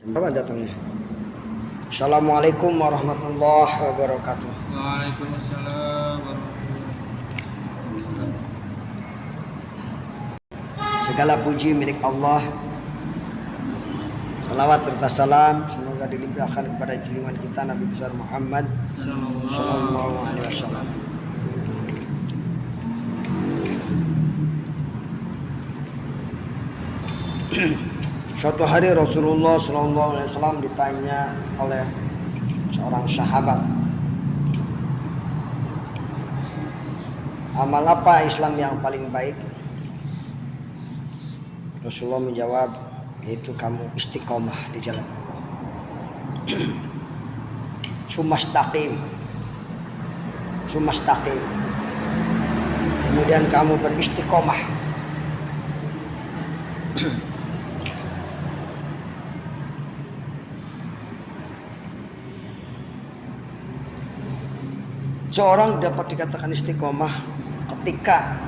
Kapan datangnya? Assalamualaikum warahmatullahi wabarakatuh. Waalaikumsalam warahmatullahi wabarakatuh. Segala puji milik Allah. Salawat serta salam semoga dilimpahkan kepada junjungan kita Nabi besar Muhammad sallallahu alaihi wasallam. Suatu hari Rasulullah sallallahu alaihi wasallam ditanya oleh seorang sahabat, amal apa Islam yang paling baik? Rasulullah menjawab, yaitu kamu istiqomah di jalan Allah. Sumastaqim. Kemudian kamu beristiqomah. Seorang dapat dikatakan istiqomah ketika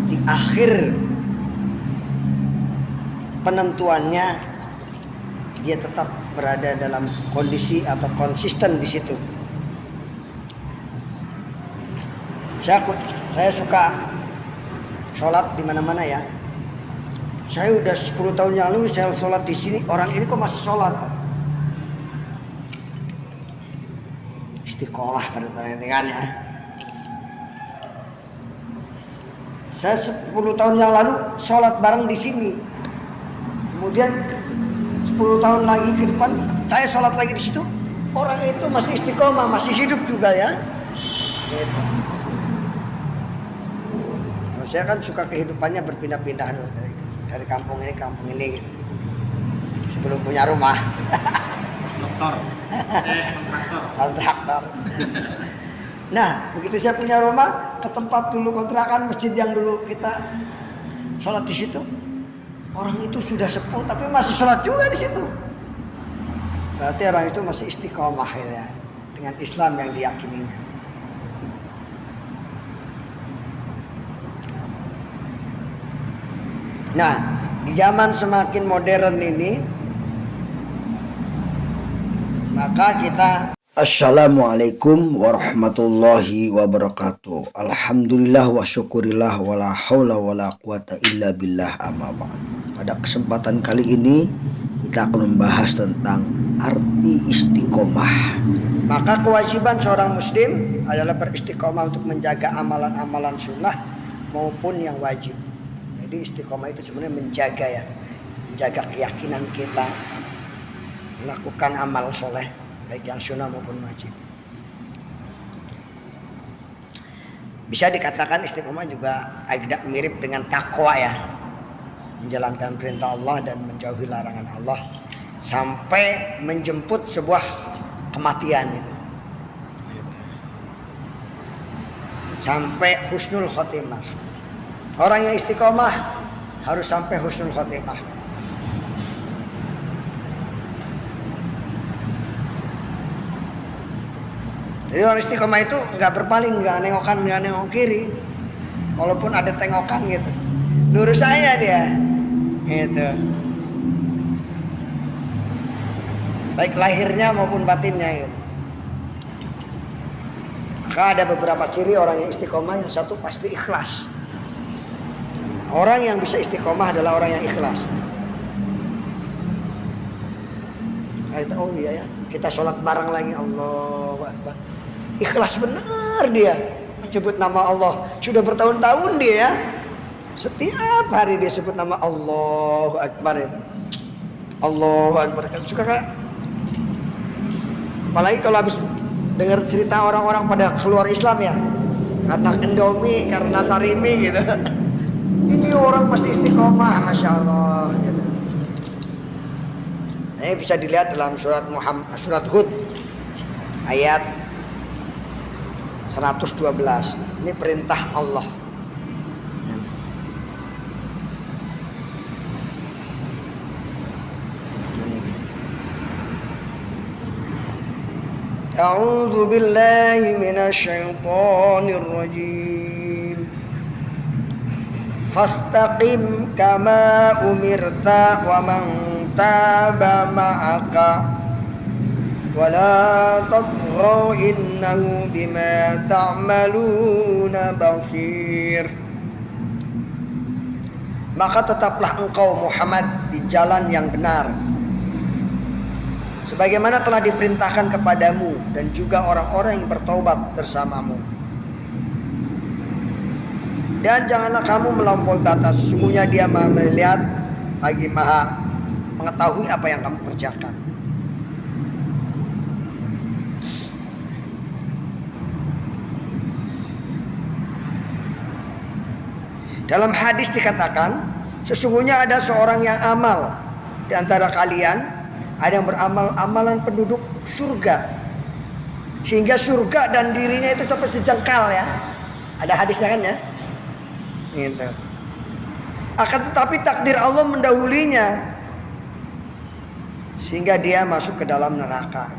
di akhir penentuannya dia tetap berada dalam kondisi atau konsisten di situ. Saya suka sholat di mana-mana ya. Saya udah 10 tahun yang lalu saya sholat di sini, orang ini kok masih sholat? Istiqomah pada tangan ya. Saya 10 tahun yang lalu sholat bareng di sini. Kemudian 10 tahun lagi ke depan saya sholat lagi di situ. Orang itu masih istiqomah, masih hidup juga ya. Gitu. Nah, saya kan suka kehidupannya berpindah-pindah dari kampung ini gitu. Sebelum punya rumah. Kontraktor. Nah, begitu saya punya rumah, ke tempat dulu kontrakan masjid yang dulu kita sholat di situ. Orang itu sudah sepuh tapi masih sholat juga di situ. Berarti orang itu masih istiqomah ya, dengan Islam yang diyakininya. Nah, di zaman semakin modern ini, maka kita Assalamualaikum warahmatullahi wabarakatuh. Alhamdulillah wa syukurillah wa la hawla wa la quwata illa billah amma ba'd. Pada kesempatan kali ini kita akan membahas tentang arti istiqomah. Maka kewajiban seorang muslim adalah beristiqomah untuk menjaga amalan-amalan sunnah maupun yang wajib. Jadi istiqomah itu sebenarnya menjaga keyakinan kita, melakukan amal soleh baik yang sunnah maupun wajib. Bisa dikatakan istiqomah juga agak mirip dengan takwa ya, menjalankan perintah Allah dan menjauhi larangan Allah sampai menjemput sebuah kematian itu. Sampai husnul khotimah. Orang yang istiqomah harus sampai husnul khotimah. Jadi orang istiqomah itu nggak berpaling, nggak nengok kanan, nggak nengok kiri. Walaupun ada tengokan gitu, lurus saya dia, gitu. Baik lahirnya maupun batinnya gitu. Maka ada beberapa ciri orang yang istiqomah. Yang satu pasti ikhlas. Orang yang bisa istiqomah adalah orang yang ikhlas. Oh iya ya, kita sholat bareng lagi, Allahu Akbar. Ikhlas benar dia menyebut nama Allah. Sudah bertahun-tahun dia ya, setiap hari dia sebut nama Allahu Akbar itu. Allahu Akbar. Suka kayak, apalagi kalau habis dengar cerita orang-orang pada keluar Islam ya, karena Indomie, karena Sarimi gitu. Ini orang pasti istiqomah, masya Allah. Gitu. Ini bisa dilihat dalam surat Hud ayat 112. Ini perintah Allah. A'udzu billahi minasyaitonir rajim. Fastaqim kama umirta wa man taba ma'aka wa la tadghaw innahu bima ta'maluna basir. Maka tetaplah engkau Muhammad di jalan yang benar, sebagaimana telah diperintahkan kepadamu dan juga orang-orang yang bertaubat bersamamu. Dan janganlah kamu melampaui batas, sesungguhnya Dia Maha melihat lagi Maha mengetahui apa yang kamu kerjakan. Dalam hadis dikatakan, sesungguhnya ada seorang yang amal di antara kalian, ada yang beramal amalan penduduk surga, sehingga surga dan dirinya itu sampai sejengkal ya. Ada hadisnya kan ya. Gitu. Akan tetapi takdir Allah mendahulinya sehingga dia masuk ke dalam neraka.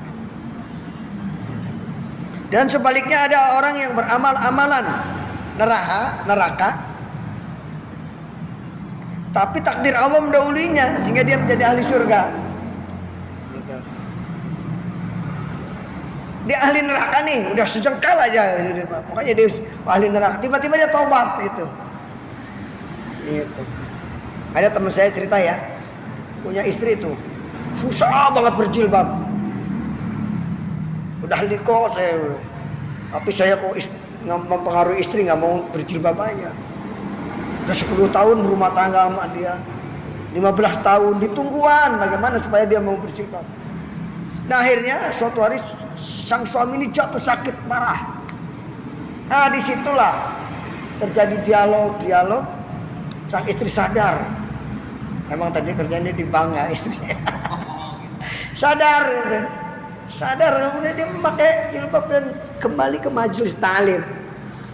Dan sebaliknya ada orang yang beramal amalan neraka, tapi takdir Allah mendahulinya sehingga dia menjadi ahli surga. Gitu. Dia ahli neraka nih, udah sejengkal aja. Pokoknya dia ahli neraka. Tiba-tiba dia tobat gitu. Gitu. Ada teman saya cerita ya, punya istri itu susah banget berjilbab. Udah liko saya, tapi saya kok mempengaruhi istri nggak mau berjilbab aja. Udah 10 tahun berumah tangga sama dia, 15 tahun ditungguan bagaimana supaya dia mau berjilbab. Nah akhirnya suatu hari sang suami ini jatuh sakit parah. Nah disitulah terjadi dialog. Sang istri sadar, emang tadi kerjanya di bank ya istrinya. sadar, kemudian dia memakai jilbab dan kembali ke majelis ta'lim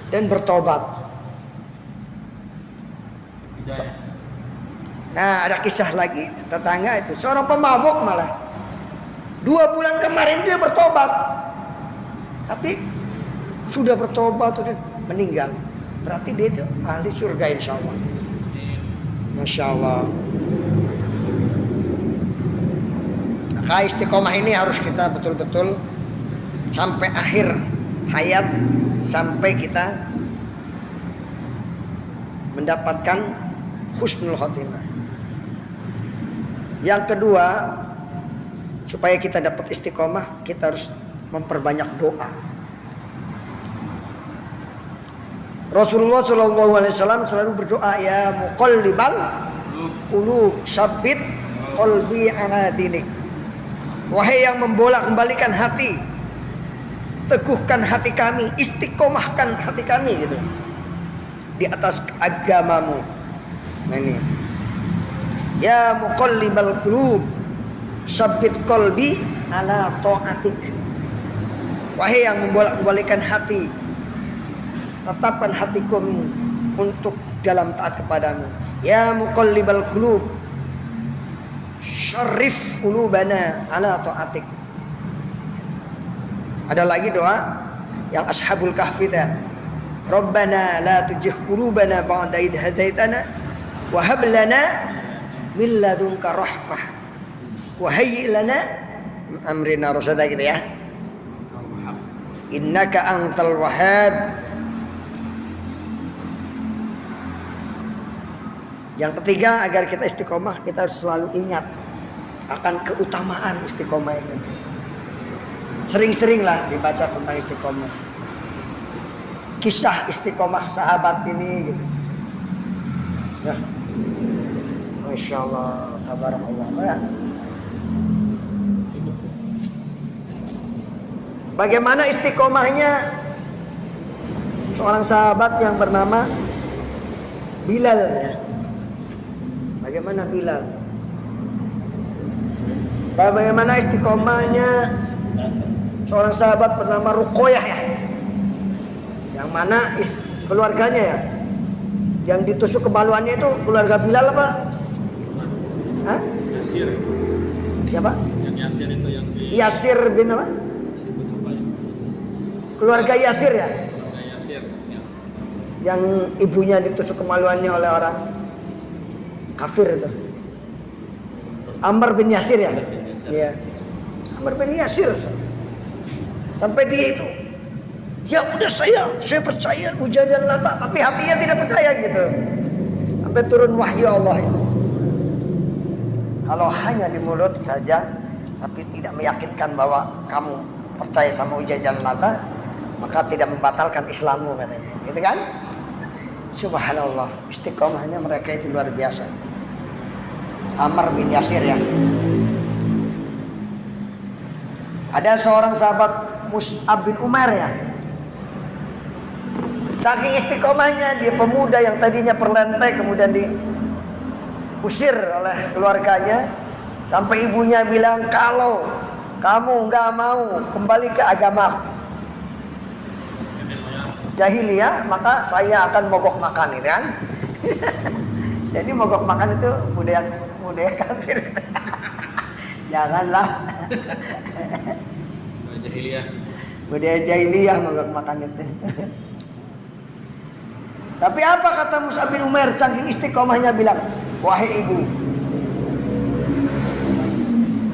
dan bertobat. Nah ada kisah lagi tetangga itu, seorang pemabuk malah 2 bulan kemarin dia bertobat, tapi sudah bertobat sudah meninggal, berarti dia itu ahli surga insya Allah. Masya Allah. Maka istiqomah ini harus kita betul-betul sampai akhir hayat, sampai kita mendapatkan husnul khotimah. Yang kedua, supaya kita dapat istiqomah, kita harus memperbanyak doa. Rasulullah SAW selalu berdoa, ya muqallibal qulub sabbit qalbi ala dinik. Wahai yang membolak-balikan hati, teguhkan hati kami, istiqomahkan hati kami gitu di atas agamamu. Nah ini, ya muqallibal qulub sabbit qalbi ala ta'atik. Wahai yang membolak-balikan hati, tetapkan hatiku untuk dalam taat kepadamu. Ya muqallibal qulub syarrif qulubana ala ta'atik. Ada lagi doa yang ashabul kahfi tadi, Rabbana la tujigh qulubana ba'da idh hadaitana wa hab lana min ladunka rahmah wa hayyi lana min amrina rasyada gitu ya. Innaka antal wahhab. Yang ketiga, agar kita istiqomah, kita harus selalu ingat akan keutamaan istiqomah itu. Sering-seringlah dibaca tentang istiqomah, kisah istiqomah sahabat ini gitu. Ya. Masya Allah, tabarakallah ya. Bagaimana istiqomahnya seorang sahabat yang bernama Bilal ya. Bagaimana Bilal? Bagaimana istiqomahnya seorang sahabat bernama Ruqayyah ya, yang mana keluarganya ya, yang ditusuk kemaluannya itu keluarga Bilal apa? Hah? Yasir. Siapa? Yang Yasir itu yang di Yasir bin apa? Keluarga Yasir ya? Keluarga Yasir ya. Yang ibunya ditusuk kemaluannya oleh orang kafir itu. Ammar bin Yasir ya? Bin Yasir. Iya. Ammar bin Yasir. Sampai dia itu, ya udah saya percaya Uzza dan Lata, tapi hatinya tidak percaya gitu. Sampai turun wahyu Allah itu. Kalau hanya di mulut saja, tapi tidak meyakinkan bahwa kamu percaya sama Uzza dan Lata, maka tidak membatalkan Islammu katanya. Gitu kan? Subhanallah, istiqomahnya mereka itu luar biasa. Ammar bin Yasir ya. Ada seorang sahabat Mus'ab bin Umair ya. Saking istiqomahnya, dia pemuda yang tadinya perlentai kemudian diusir oleh keluarganya, sampai ibunya bilang, kalau kamu nggak mau kembali ke agama jahiliyah, maka saya akan mogok makan, gitu kan? Jadi mogok makan itu budaya kafir. Janganlah. Jahiliyah. Budaya jahiliyah mogok makan itu. Tapi apa kata Mus'ab bin Umair saking istiqomahnya, bilang, wahai ibu,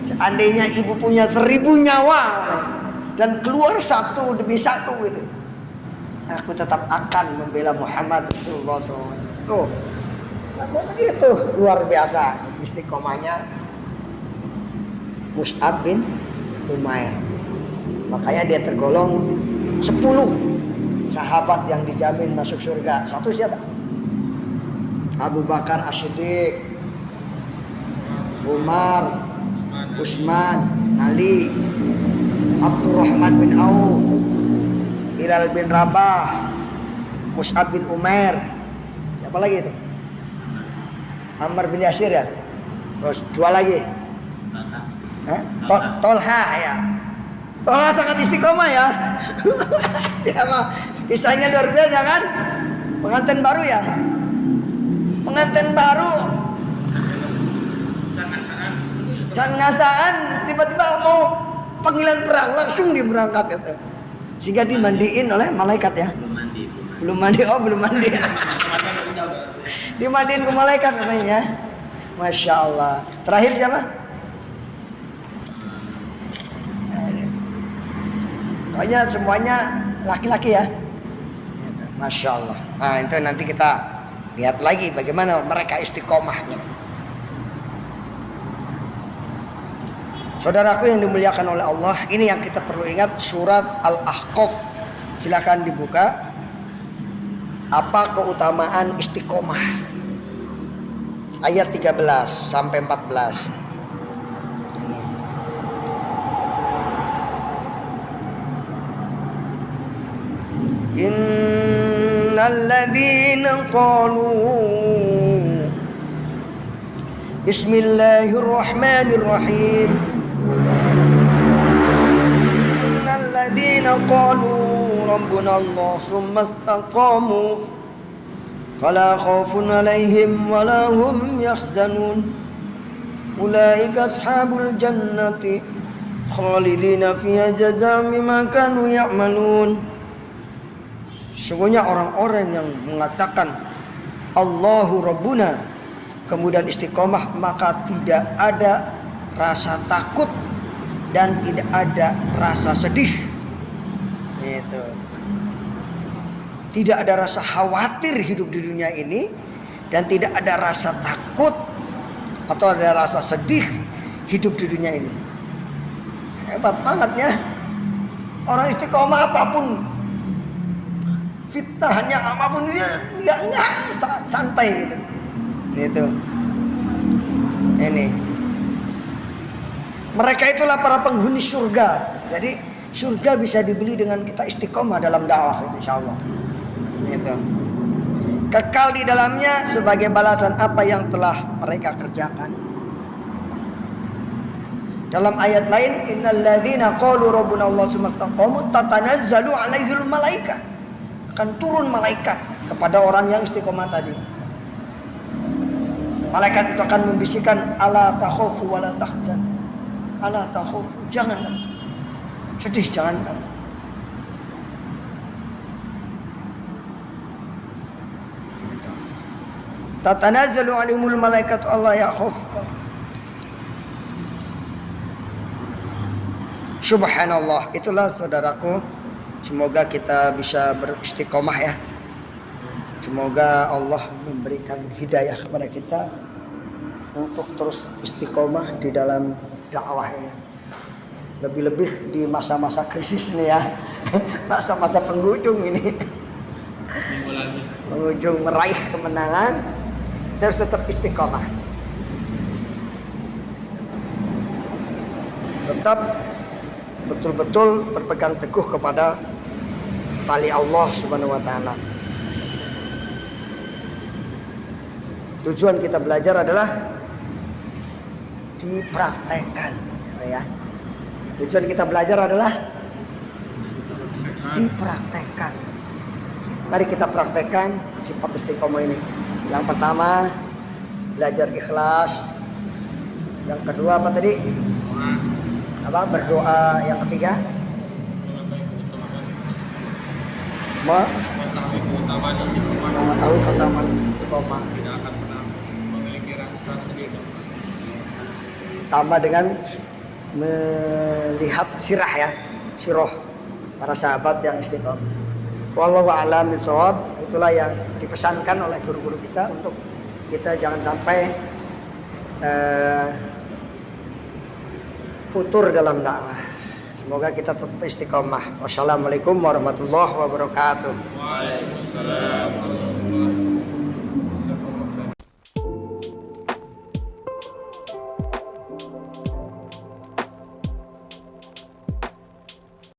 seandainya ibu punya 1000 nyawa dan keluar satu demi satu gitu, aku tetap akan membela Muhammad Rasulullah SAW. Tuh, begitu luar biasa istiqomahnya Mus'ab bin Umair. Makanya dia tergolong 10 sahabat yang dijamin masuk surga. Satu siapa? Abu Bakar As-Siddiq, Umar, Utsman, Ali, Abdurrahman bin Auf, Bilal bin Rabah, Mus'ab bin Umair. Siapa lagi itu? Ammar bin Yasir ya. Terus 2 lagi. Tolha ya. Tolha sangat istiqomah ya. Dia mah kisahnya luar biasa kan. Pengantin baru ya. Pengantin baru. Can ngasaan tiba-tiba mau panggilan perang, langsung dia berangkat itu. Sehingga dimandiin oleh malaikat ya. Belum mandi. Oh, belum mandi. Dimandiin ke malaikat katanya. Masya Allah. Terakhir siapa? Pokoknya semuanya laki-laki ya. Masya Allah. Nah itu nanti kita lihat lagi bagaimana mereka istiqomahnya. Saudaraku yang dimuliakan oleh Allah, ini yang kita perlu ingat, surat Al-Ahqaf. Silakan dibuka. Apa keutamaan istiqomah? Ayat 13 sampai 14. Innal ladzina qalu Bismillahirrahmanirrahim. Innal ladzina qalu rabbuna Allah tsumma istaqamu fala khaufun 'alaihim wala hum yahzanun. Ulaika ashabul jannati khalidina fiha jazaa'an bima kanu ya'malun. Sesungguhnya orang-orang yang mengatakan Allahu Rabbuna kemudian istiqomah, maka tidak ada rasa takut dan tidak ada rasa sedih. Itu. Tidak ada rasa khawatir hidup di dunia ini, dan tidak ada rasa takut atau ada rasa sedih hidup di dunia ini. Hebat banget ya. Orang istiqomah apapun fitnahnya, apapun dia enggak santai gitu. Itu. Ini. Mereka itulah para penghuni surga. Jadi surga bisa dibeli dengan kita istiqomah dalam dakwah itu, insyaallah. Gitu. Kekal di dalamnya sebagai balasan apa yang telah mereka kerjakan. Dalam ayat lain, innal ladzina qalu rabbuna Allah tsumma istaqamu tatanazzalu 'alaihil malaika. Akan turun malaikat kepada orang yang istiqomah tadi. Malaikat itu akan membisikkan, ala takhafu wala tahzan. Ala takhafu, jangan sedih, jangan. Tatanazzalu 'alaihimul malaikatu alla yakhaf Subhanallah. Itulah saudaraku, semoga kita bisa beristiqomah ya. Semoga Allah memberikan hidayah kepada kita untuk terus istiqomah di dalam dakwah ini. Lebih-lebih di masa-masa krisis ini ya. Masa-masa penghujung ini. Minggu lagi. Penghujung meraih kemenangan, terus tetap istiqomah. Tetap betul-betul berpegang teguh kepada tali Allah Subhanahu wa taala. Tujuan kita belajar adalah dipraktekkan ya. Tujuan kita belajar adalah dipraktekkan. Mari kita praktekkan sifat istiqomah ini. Yang pertama, belajar ikhlas. Yang kedua apa tadi? Berdoa. Yang ketiga, mengetahui keutamaan istiqomah. Tidak akan pernah memiliki rasa sedih. Ditambah dengan melihat sirah para sahabat yang istiqomah. Wallahu a'lam bishawab. Itulah yang dipesankan oleh guru-guru kita untuk kita jangan sampai futur dalam dakwah. Semoga kita tetap istiqomah. Wassalamualaikum warahmatullahi wabarakatuh. Waalaikumsalam.